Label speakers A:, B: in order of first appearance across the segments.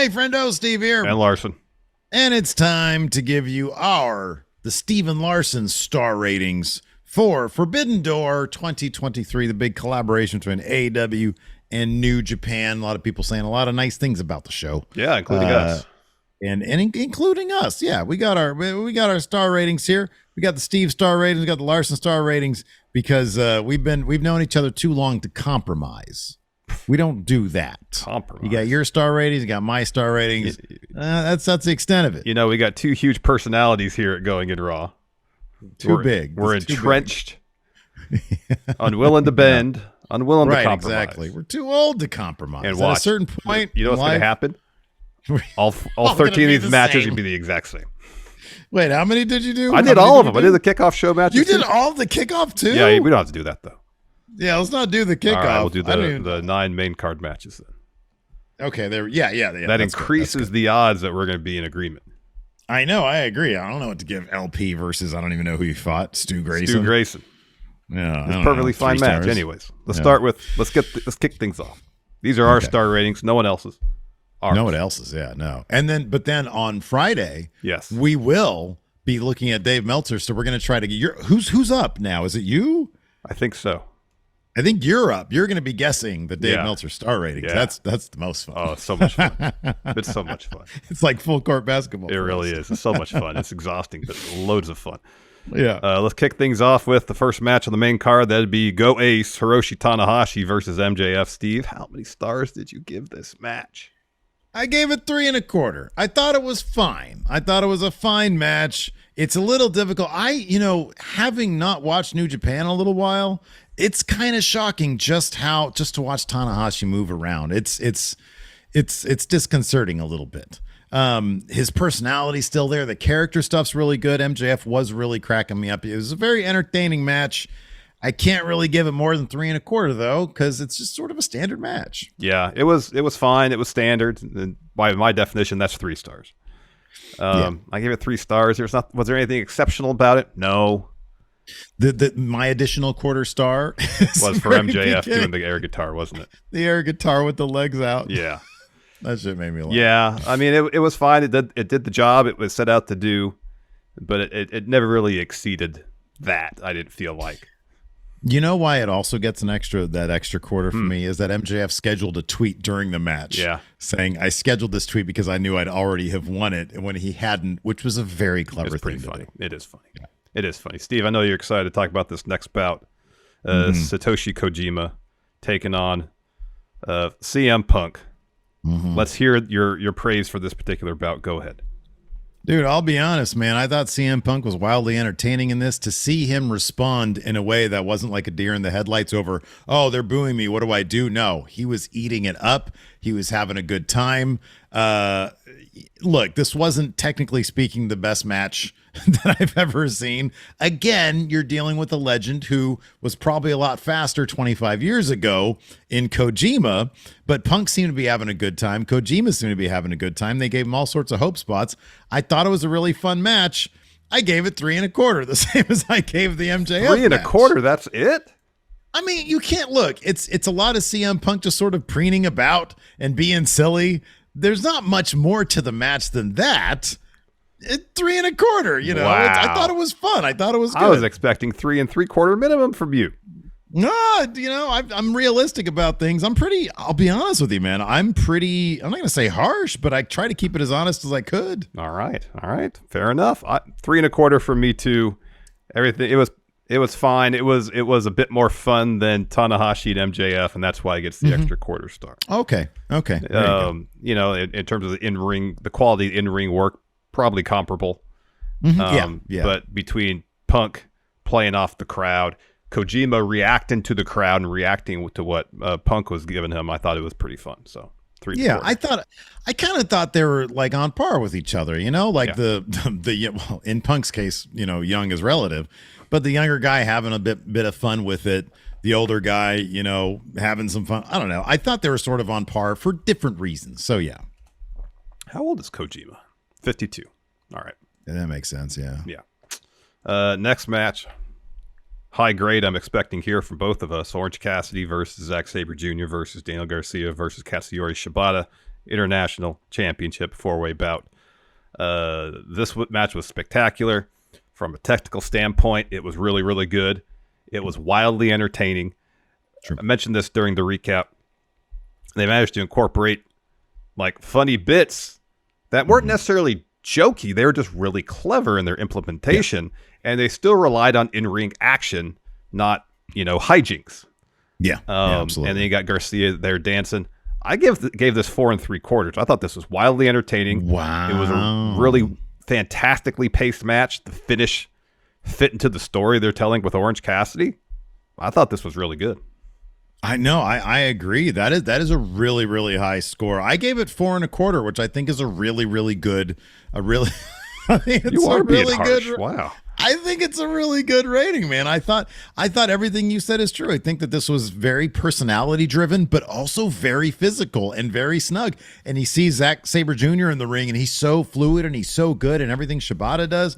A: Hey, friendo, Steve here.
B: And Larson.
A: And it's time to give you the Steven Larson star ratings for Forbidden Door 2023, the big collaboration between AEW and New Japan. A lot of people saying a lot of nice things about the show.
B: Yeah, including us.
A: And including us. Yeah, we got our star ratings here. We got the Steve star ratings, we got the Larson star ratings, because we've known each other too long to compromise. We don't do that.
B: Compromise.
A: You got your star ratings, you got my star ratings. That's the extent of it.
B: You know, we got two huge personalities here at Going in Raw.
A: Big.
B: We're entrenched, unwilling to bend, unwilling to compromise.
A: Exactly. We're too old to compromise.
B: And watch,
A: at a certain point,
B: you know what's going to happen? All 13 of these matches are going to be the exact same.
A: Wait, how many did you do?
B: I did all of them. I did the kickoff show matches.
A: You did all of the kickoff too?
B: Yeah, we don't have to do that though.
A: Yeah, let's not do the kickoff.
B: All right, we'll do the 9 main card matches then.
A: Okay, there. Yeah.
B: That increases the odds that we're going to be in agreement.
A: I know. I agree. I don't know what to give LP versus. I don't even know who you fought. Stu Grayson. Yeah,
B: it's a perfectly fine match. Anyways, let's start with let's kick things off. These are our star ratings. No one else's. Ours.
A: No one else's. Yeah, no. But then on Friday,
B: yes,
A: we will be looking at Dave Meltzer. So we're going to try to get who's up now? Is it you?
B: I think so.
A: I think you're up. You're going to be guessing the Dave Meltzer star ratings. Yeah. That's the most fun.
B: Oh, it's so much fun. It's so much fun.
A: It's like full court basketball.
B: It really is. It's so much fun. It's exhausting, but loads of fun.
A: Yeah.
B: Let's kick things off with the first match on the main card. That'd be Go Ace Hiroshi Tanahashi versus MJF. Steve, how many stars did you give this match?
A: I gave it 3 1/4. I thought it was fine. I thought it was a fine match. It's a little difficult. Having not watched New Japan a little while, it's kind of shocking just to watch Tanahashi move around. It's disconcerting a little bit. His personality's still there. The character stuff's really good. MJF was really cracking me up. It was a very entertaining match. I can't really give it more than 3 1/4 though, because it's just sort of a standard match.
B: Yeah, it was fine. It was standard. And by my definition, that's 3 stars. I gave it 3 stars. Was there anything exceptional about it? No.
A: My additional quarter star
B: was for MJF doing the air guitar, wasn't it?
A: The air guitar with the legs out.
B: Yeah.
A: That shit made me laugh.
B: Yeah. I mean, it was fine. It did the job it was set out to do, but it never really exceeded that, I didn't feel like.
A: You know why it also gets that extra quarter for me is that MJF scheduled a tweet during the match saying, I scheduled this tweet because I knew I'd already have won it, and when he hadn't, which was a very clever thing to do.
B: It is funny. Yeah. It is funny. Steve, I know you're excited to talk about this next bout. Satoshi Kojima taking on CM Punk. Let's hear your praise for this particular bout. Go ahead.
A: Dude, I'll be honest, man. I thought CM Punk was wildly entertaining in this. To see him respond in a way that wasn't like a deer in the headlights over, oh, they're booing me, what do I do? No, he was eating it up. He was having a good time. Look, this wasn't technically speaking the best match that I've ever seen. Again, you're dealing with a legend who was probably a lot faster 25 years ago in Kojima, but Punk seemed to be having a good time. Kojima seemed to be having a good time. They gave him all sorts of hope spots. I thought it was a really fun match. I gave it 3 1/4, the same as I gave the MJF
B: 3 1/4, that's it?
A: I mean, you can't look. It's a lot of CM Punk just sort of preening about and being silly. There's not much more to the match than that. 3 1/4, you know.
B: Wow.
A: I thought it was fun. I thought it was good.
B: I was expecting 3 3/4 minimum from you.
A: No, I'm realistic about things. I'll be honest with you, man. I'm not going to say harsh, but I try to keep it as honest as I could.
B: All right. Fair enough. 3 1/4 from me too. Everything, it was fine. It was a bit more fun than Tanahashi and MJF, and that's why it gets the extra quarter star.
A: Okay.
B: In terms of the quality of in-ring work, probably comparable.
A: Yeah.
B: But between Punk playing off the crowd, Kojima reacting to the crowd and reacting to what Punk was giving him, I thought it was pretty fun. So 3
A: Yeah, I kind of thought they were like on par with each other, like the in Punk's case, young is relative, but the younger guy having a bit of fun with it, the older guy, having some fun. I don't know. I thought they were sort of on par for different reasons. So yeah.
B: How old is Kojima? 52. All right.
A: Yeah, that makes sense. Yeah.
B: Yeah. Next match. High grade I'm expecting here from both of us. Orange Cassidy versus Zack Sabre Jr. versus Daniel Garcia versus Katsuyori Shibata International Championship 4-way bout. This match was spectacular. From a technical standpoint, it was really, really good. It was wildly entertaining.
A: True.
B: I mentioned this during the recap. They managed to incorporate like funny bits that weren't necessarily jokey. They were just really clever in their implementation, and they still relied on in-ring action, not, hijinks.
A: Yeah, absolutely.
B: And then you got Garcia there dancing. I gave this 4 3/4. I thought this was wildly entertaining.
A: Wow.
B: It was a really fantastically paced match. The finish fit into the story they're telling with Orange Cassidy. I thought this was really good.
A: I know. I agree. That is a really, really high score. I gave it 4 1/4, which I think is a really, really good. I think it's
B: You are
A: a really
B: being harsh.
A: good.
B: Wow.
A: I think it's a really good rating, man. I thought everything you said is true. I think that this was very personality driven, but also very physical and very snug. And he sees Zack Sabre Jr. in the ring, and he's so fluid and he's so good, and everything Shibata does.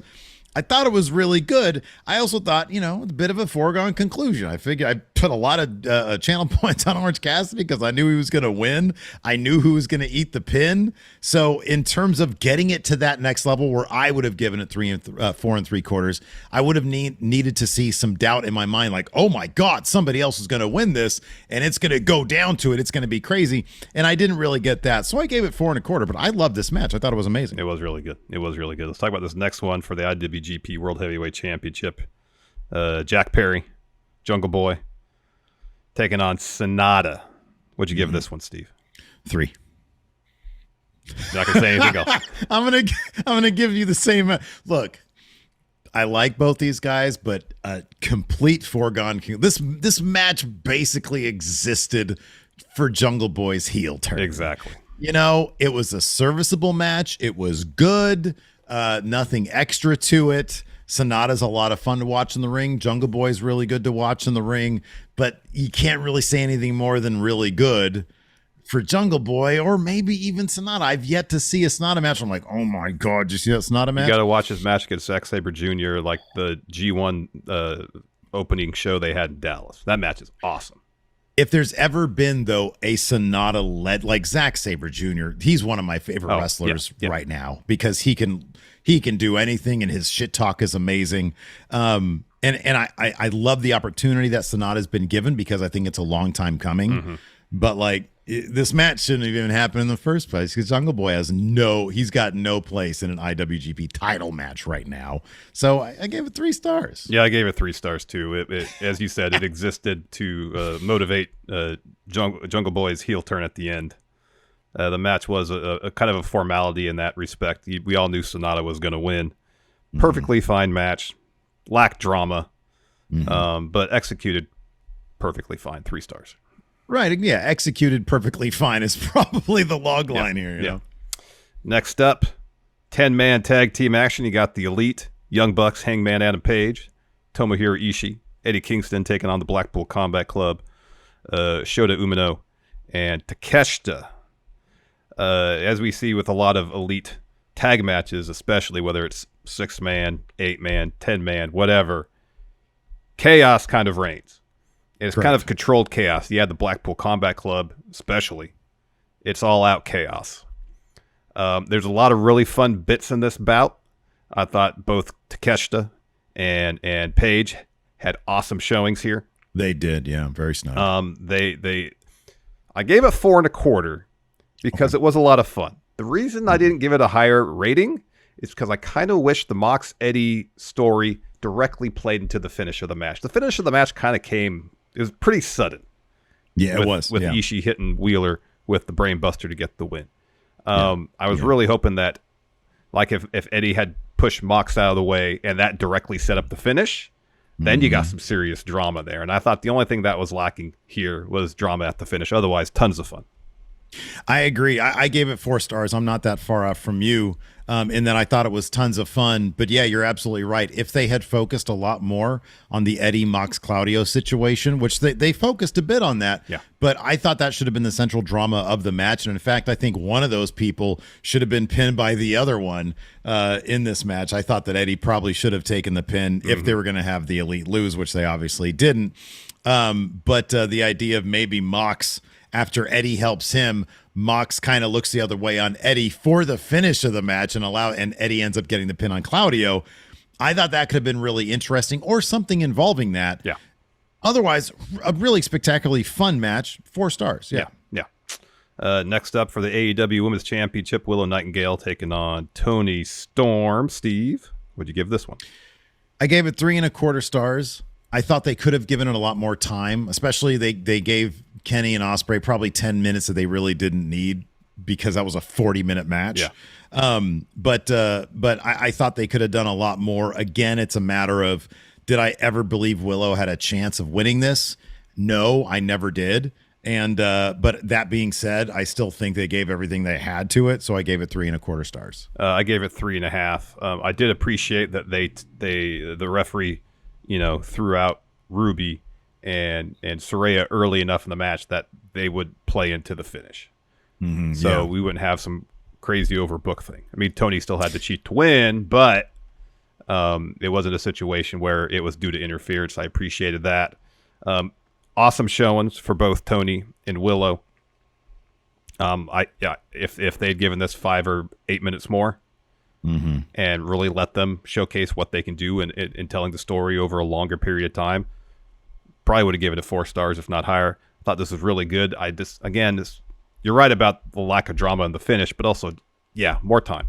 A: I thought it was really good. I also thought, a bit of a foregone conclusion. I figured I put a lot of channel points on Orange Cassidy because I knew he was going to win. I knew who was going to eat the pin. So in terms of getting it to that next level where I would have given it 4 3/4, I would have needed to see some doubt in my mind, like, oh my God, somebody else is going to win this and it's going to go down to it. It's going to be crazy. And I didn't really get that. So I gave it 4 1/4, but I loved this match. I thought it was amazing.
B: It was really good. Let's talk about this next one for the IWGP World Heavyweight Championship. Jack Perry, Jungle Boy, taking on SANADA. What'd you give this one, Steve?
A: 3.
B: Not gonna say anything else.
A: I'm gonna give you the same. Look, I like both these guys, but complete foregone. This match basically existed for Jungle Boy's heel turn.
B: Exactly.
A: It was a serviceable match. It was good. Nothing extra to it. Sonata's a lot of fun to watch in the ring. Jungle Boy's really good to watch in the ring, but you can't really say anything more than really good for Jungle Boy, or maybe even Sonata. I've yet to see a Sonata match. I'm like, oh my God, did you see that Sonata match?
B: You got to watch his match against Zack Sabre Jr., like the G1 opening show they had in Dallas. That match is awesome.
A: If there's ever been, though, a Sonata led, like Zack Sabre Jr., he's one of my favorite wrestlers right now because he can do anything, and his shit talk is amazing. And I love the opportunity that Sonata's been given because I think it's a long time coming. Mm-hmm. But like this match shouldn't have even happened in the first place because Jungle Boy he's got no place in an IWGP title match right now. So I gave it 3 stars.
B: Yeah, I gave it 3 stars too. It as you said, it existed to motivate Jungle Boy's heel turn at the end. The match was a kind of a formality in that respect. We all knew Sonata was going to win. Perfectly fine match, lacked drama, but executed perfectly fine. 3 stars.
A: Right, yeah, executed perfectly fine is probably the log line here. You know?
B: Next up, 10-man tag team action. You got the Elite, Young Bucks, Hangman Adam Page, Tomohiro Ishii, Eddie Kingston taking on the Blackpool Combat Club, Shota Umino, and Takeshita. As we see with a lot of Elite tag matches, especially whether it's 6-man, 8-man, 10-man, whatever, chaos kind of reigns. It's kind of controlled chaos. Yeah, the Blackpool Combat Club, especially. It's all out chaos. There's a lot of really fun bits in this bout. I thought both Takeshita and Page had awesome showings here.
A: They did, yeah, very snug.
B: I gave it 4 1/4 because it was a lot of fun. The reason I didn't give it a higher rating is because I kind of wish the Mox Eddie story directly played into the finish of the match. The finish of the match kind of came. It was pretty sudden.
A: Yeah, it was.
B: With Ishii hitting Wheeler with the Brain Buster to get the win. I was really hoping that, like, if Eddie had pushed Mox out of the way and that directly set up the finish, then you got some serious drama there. And I thought the only thing that was lacking here was drama at the finish. Otherwise, tons of fun.
A: I agree. I gave it 4 stars. I'm not that far off from you in that I thought it was tons of fun. But yeah, you're absolutely right. If they had focused a lot more on the Eddie Mox Claudio situation, which they focused a bit on that, but I thought that should have been the central drama of the match. And in fact, I think one of those people should have been pinned by the other one in this match. I thought that Eddie probably should have taken the pin if they were going to have the Elite lose, which they obviously didn't. But the idea of maybe Mox after Eddie helps him, Mox kind of looks the other way on Eddie for the finish of the match and Eddie ends up getting the pin on Claudio. I thought that could have been really interesting or something involving that.
B: Yeah.
A: Otherwise, a really spectacularly fun match. 4 stars. Yeah.
B: Next up for the AEW Women's Championship, Willow Nightingale taking on Toni Storm. Steve, what'd you give this one?
A: I gave it 3.25 stars. I thought they could have given it a lot more time, especially they gave Kenny and Ospreay probably 10 minutes that they really didn't need because that was a 40-minute match.
B: Yeah.
A: But I thought they could have done a lot more. Again, it's a matter of, did I ever believe Willow had a chance of winning this? No, I never did. And but that being said, I still think they gave everything they had to it, so I gave it 3.25 stars.
B: I gave it 3.5. I did appreciate that the referee, threw out Ruby and Saraya early enough in the match that they would play into the finish. So we wouldn't have some crazy overbook thing. I mean, Tony still had to cheat to win, but it wasn't a situation where it was due to interference. I appreciated that. Awesome showings for both Tony and Willow. If they'd given this 5 or 8 minutes more and really let them showcase what they can do in telling the story over a longer period of time, probably would have given it 4 stars, if not higher. I thought this was really good. You're right about the lack of drama in the finish, but also, more time.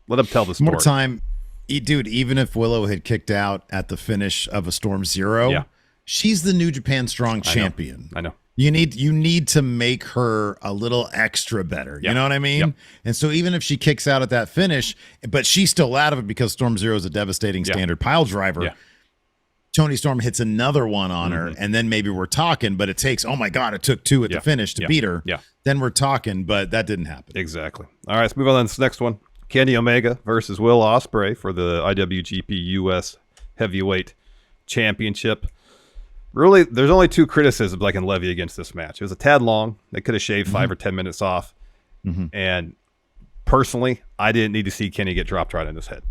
B: Let them tell the story.
A: More time. Dude, even if Willow had kicked out at the finish of a Storm Zero, she's the New Japan Strong champion.
B: I know.
A: You need to make her a little extra better. You know what I mean?
B: Yep.
A: And so even if she kicks out at that finish, but she's still out of it because Storm Zero is a devastating standard pile driver, Toni Storm hits another one on her, and then maybe we're talking, but it takes, oh my God, it took 2 at the finish to beat her.
B: Yeah.
A: Then we're talking, but that didn't happen.
B: Exactly. All right, let's move on to this next one. Kenny Omega versus Will Ospreay for the IWGP US Heavyweight Championship. Really, there's only 2 criticisms I can levy against this match. It was a tad long. They could have shaved 5 or 10 minutes off. And personally, I didn't need to see Kenny get dropped right in his head.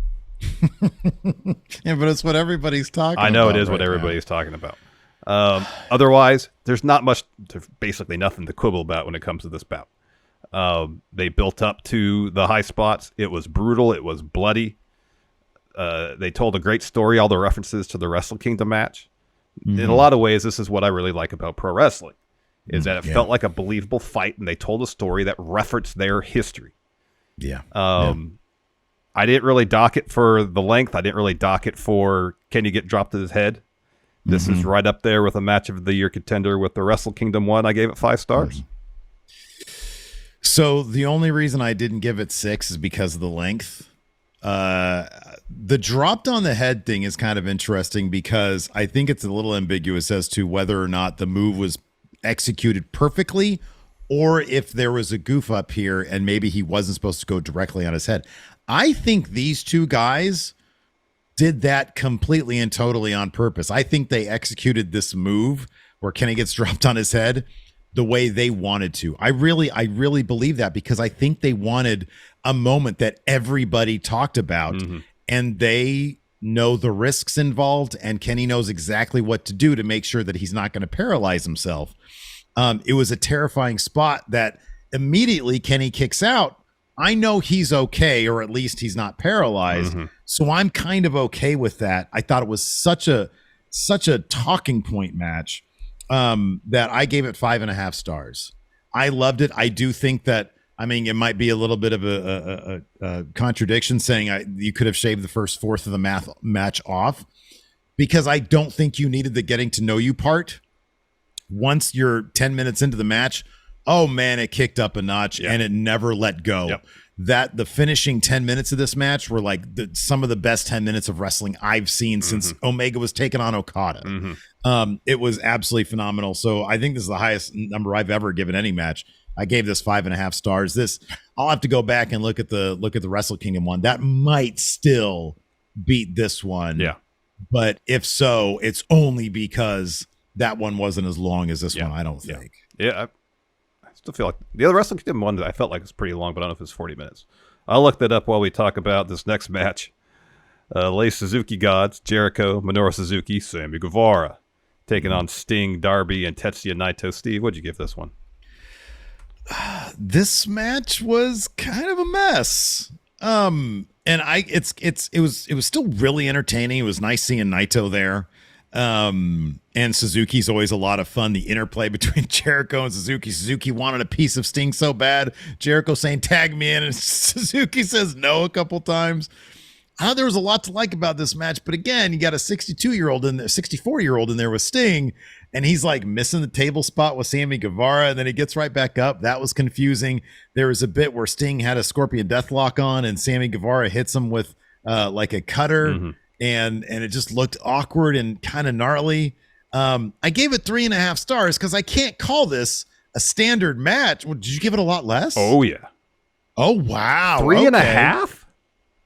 A: But it's what everybody's talking about.
B: I know it is what everybody's talking about. Otherwise, there's basically nothing to quibble about when it comes to this bout. They built up to the high spots. It was brutal. It was bloody. They told a great story, all the references to the Wrestle Kingdom match. In a lot of ways, this is what I really like about pro wrestling, is that it felt like a believable fight, and they told a story that referenced their history. I didn't really dock it for the length. I didn't really dock it for can you get dropped to his head. This is right up there with a match of the year contender with the Wrestle Kingdom one. I gave it 5 stars.
A: So the only reason I didn't give it 6 is because of the length. The dropped on the head thing is kind of interesting because I think it's a little ambiguous as to whether or not the move was executed perfectly or if there was a goof up here and maybe he wasn't supposed to go directly on his head. I think these 2 guys did that completely and totally on purpose. I think they executed this move where Kenny gets dropped on his head the way they wanted to. I really believe that because I think they wanted a moment that everybody talked about and they know the risks involved and Kenny knows exactly what to do to make sure that he's not going to paralyze himself. It was a terrifying spot that immediately Kenny kicks out. I know he's okay, or at least he's not paralyzed. So I'm kind of okay with that. I thought it was such a talking point match that I gave it 5.5 stars. I loved it. I do think that, I mean, it might be a little bit of a contradiction saying you could have shaved the first fourth of the match off because I don't think you needed the getting to know you part. Once you're 10 minutes into the match, oh man, it kicked up a notch and it never let go. That the finishing 10 minutes of this match were like some of the best 10 minutes of wrestling I've seen since Omega was taking on Okada. It was absolutely phenomenal. So I think this is the highest number I've ever given any match. I gave this 5.5 stars. This, I'll have to go back and look at the Wrestle Kingdom one. That might still beat this one. But if so, it's only because that one wasn't as long as this one, I don't think.
B: I still feel like the other Wrestle Kingdom one I felt like was pretty long, but I don't know if it's 40 minutes. I'll look that up while we talk about this next match. Lay Suzuki Gods, Jericho, Minoru Suzuki, Sammy Guevara, taking on Sting, Darby, and Tetsuya Naito. Steve, what'd you give this one?
A: This match was kind of a mess. And it was still really entertaining. It was nice seeing Naito there. And Suzuki's always a lot of fun. The interplay between Jericho and Suzuki wanted a piece of Sting so bad. Jericho saying, tag me in, and Suzuki says no a couple times. There was a lot to like about this match, but again, you got a 64-year-old in there with Sting, and he's like missing the table spot with Sammy Guevara, and then he gets right back up. That was confusing. There was a bit where Sting had a Scorpion Deathlock on, and Sammy Guevara hits him with like a cutter, and it just looked awkward and kind of gnarly. I gave it 3.5 stars because I can't call this a standard match. Did you give it a lot less?
B: Oh yeah.
A: Oh wow.
B: 3.5?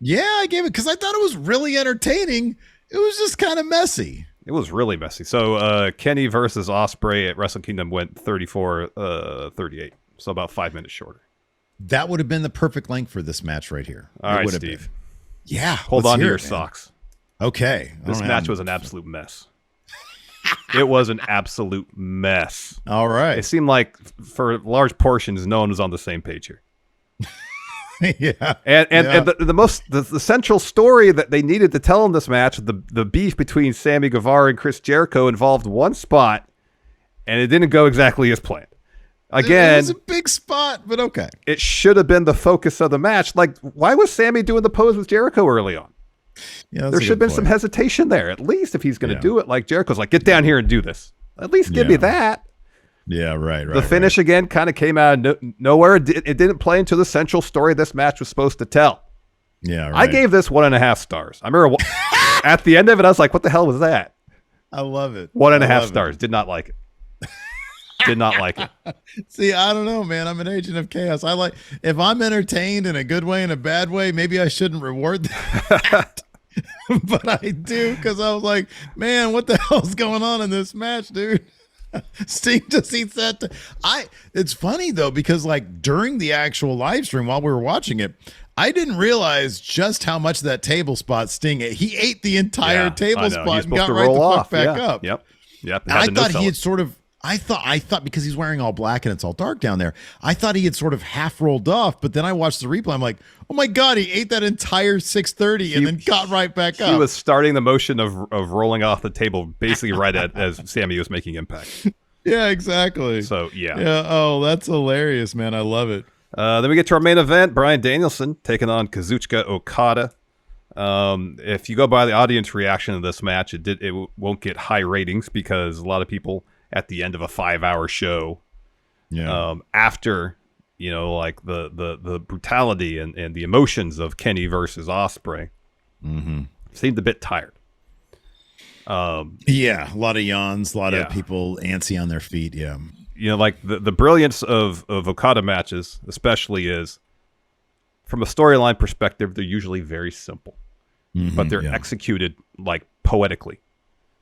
A: Yeah, I gave it because I thought it was really entertaining. It was just kind of messy.
B: It was really messy. So Kenny versus Ospreay at Wrestle Kingdom went 34-38. So about 5 minutes shorter.
A: That would have been the perfect length for this match right here.
B: All right, Steve.
A: Been. Yeah.
B: Hold on to your socks.
A: Okay.
B: This match was an absolute mess. It was an absolute mess.
A: All right.
B: It seemed like for large portions, no one was on the same page here.
A: Yeah.
B: And the central story that they needed to tell in this match, the beef between Sammy Guevara and Chris Jericho, involved one spot, and it didn't go exactly as planned. Again,
A: it was a big spot, but okay.
B: It should have been the focus of the match. Like, why was Sammy doing the pose with Jericho early on?
A: Yeah,
B: there should have been some hesitation there, at least if he's going to do it. Like Jericho's like, get down here and do this. At least give me that.
A: Yeah, right.
B: The finish again kind of came out of nowhere. It didn't play into the central story this match was supposed to tell.
A: Yeah, right.
B: I gave this 1.5 stars. I remember at the end of it, I was like, what the hell was that?
A: I love it.
B: 1.5 stars. Did not like it. Did not like it.
A: See, I don't know, man. I'm an agent of chaos. If I'm entertained in a good way and a bad way, maybe I shouldn't reward that. But I do, because I was like, man, what the hell's going on in this match, dude? Sting just eats that. It's funny though, because like during the actual live stream while we were watching it, I didn't realize just how much that table spot Sting ate. He ate the entire table spot and got right the fuck back up.
B: Yep.
A: I thought he had sort of. I thought because he's wearing all black and it's all dark down there, I thought he had sort of half rolled off. But then I watched the replay. I'm like, oh my God, he ate that entire 630 and then got right back up.
B: He was starting the motion of rolling off the table basically right as Sammy was making impact.
A: Yeah, exactly.
B: So, yeah.
A: Yeah. Oh, that's hilarious, man. I love it.
B: Then we get to our main event, Bryan Danielson taking on Kazuchika Okada. If you go by the audience reaction of this match, it won't get high ratings because a lot of people at the end of a 5-hour show, after like the brutality and the emotions of Kenny versus Ospreay, seemed a bit tired.
A: A lot of yawns, a lot of people antsy on their feet. Yeah,
B: like the brilliance of Okada matches, especially, is from a storyline perspective, they're usually very simple, but they're executed like poetically.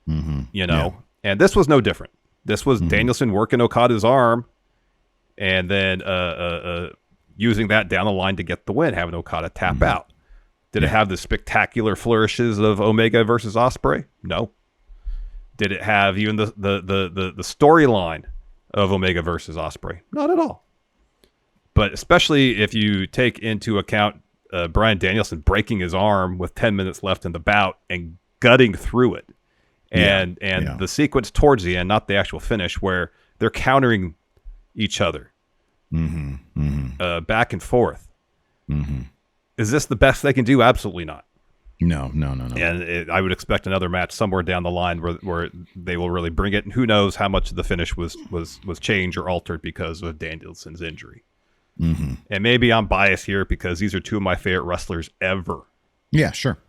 B: And this was no different. This was Danielson working Okada's arm and then using that down the line to get the win, having Okada tap out. Did it have the spectacular flourishes of Omega versus Ospreay? No. Did it have even the storyline of Omega versus Ospreay? Not at all. But especially if you take into account Bryan Danielson breaking his arm with 10 minutes left in the bout and gutting through it. And the sequence towards the end, not the actual finish, where they're countering each other back and forth. Is this the best they can do? Absolutely not.
A: No.
B: And I would expect another match somewhere down the line where they will really bring it. And who knows how much of the finish was changed or altered because of Danielson's injury. And maybe I'm biased here because these are two of my favorite wrestlers ever.
A: Yeah, sure.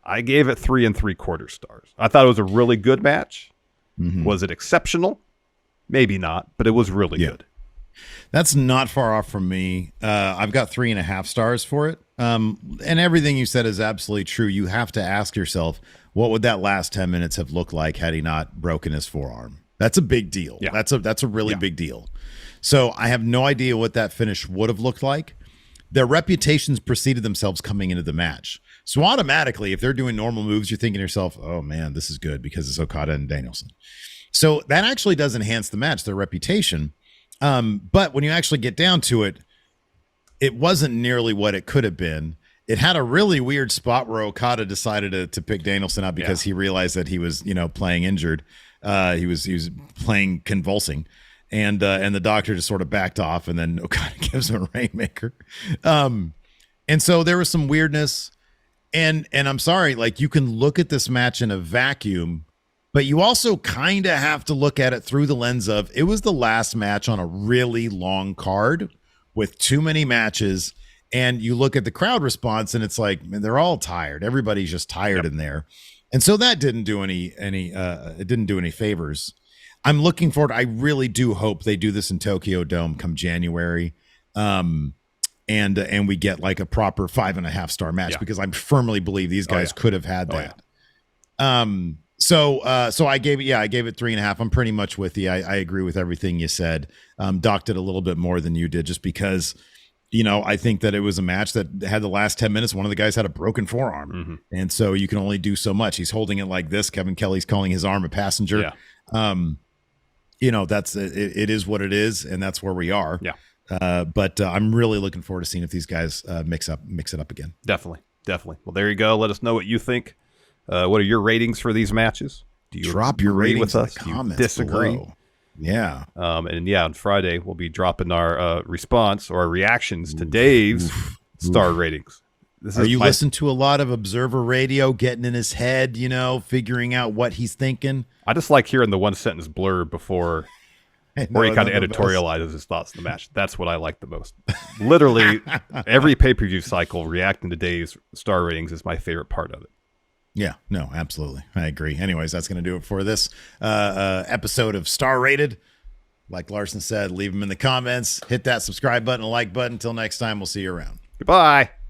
B: I gave it 3 3/4 stars. I thought it was a really good match. Was it exceptional? Maybe not, but it was really good.
A: That's not far off from me. I've got 3.5 stars for it. And everything you said is absolutely true. You have to ask yourself, what would that last 10 minutes have looked like had he not broken his forearm? That's a big deal.
B: Yeah.
A: That's a really big deal. So I have no idea what that finish would have looked like. Their reputations preceded themselves coming into the match. So automatically, if they're doing normal moves, you're thinking to yourself, oh man, this is good because it's Okada and Danielson. So that actually does enhance the match, their reputation. But when you actually get down to it, it wasn't nearly what it could have been. It had a really weird spot where Okada decided to pick Danielson out because he realized that he was, playing injured. He was playing convulsing, and the doctor just sort of backed off, and then Okada gives him a Rainmaker. And so there was some weirdness, and I'm sorry, like, you can look at this match in a vacuum, but you also kind of have to look at it through the lens of it was the last match on a really long card with too many matches. And you look at the crowd response, and it's like, man, they're all tired. Everybody's just tired in there, and so that didn't do it didn't do any favors. I'm looking forward. I really do hope they do this in Tokyo Dome come January, and we get like a proper 5.5 star match because I firmly believe these guys could have had that. So I gave it 3.5. I'm pretty much with you. I agree with everything you said. Docked it a little bit more than you did, just because. I think that it was a match that had the last 10 minutes. One of the guys had a broken forearm. And so you can only do so much. He's holding it like this. Kevin Kelly's calling his arm a passenger. That's it is what it is. And that's where we are. But I'm really looking forward to seeing if these guys mix it up again.
B: Definitely. Well, there you go. Let us know what you think. What are your ratings for these matches? Do you
A: drop your ratings
B: with us?
A: In the comments
B: do you disagree?
A: Below. Yeah.
B: On Friday, we'll be dropping our response or reactions to Dave's star ratings.
A: Are you listening to a lot of Observer Radio, getting in his head, figuring out what he's thinking?
B: I just like hearing the one sentence blurb before where he kind of editorializes his thoughts on the match. That's what I like the most. Literally, every pay-per-view cycle, reacting to Dave's star ratings is my favorite part of it.
A: Yeah, no, absolutely. I agree. Anyways, that's going to do it for this episode of Star Rated. Like Larson said, leave them in the comments. Hit that subscribe button, like button. Until next time, we'll see you around.
B: Goodbye.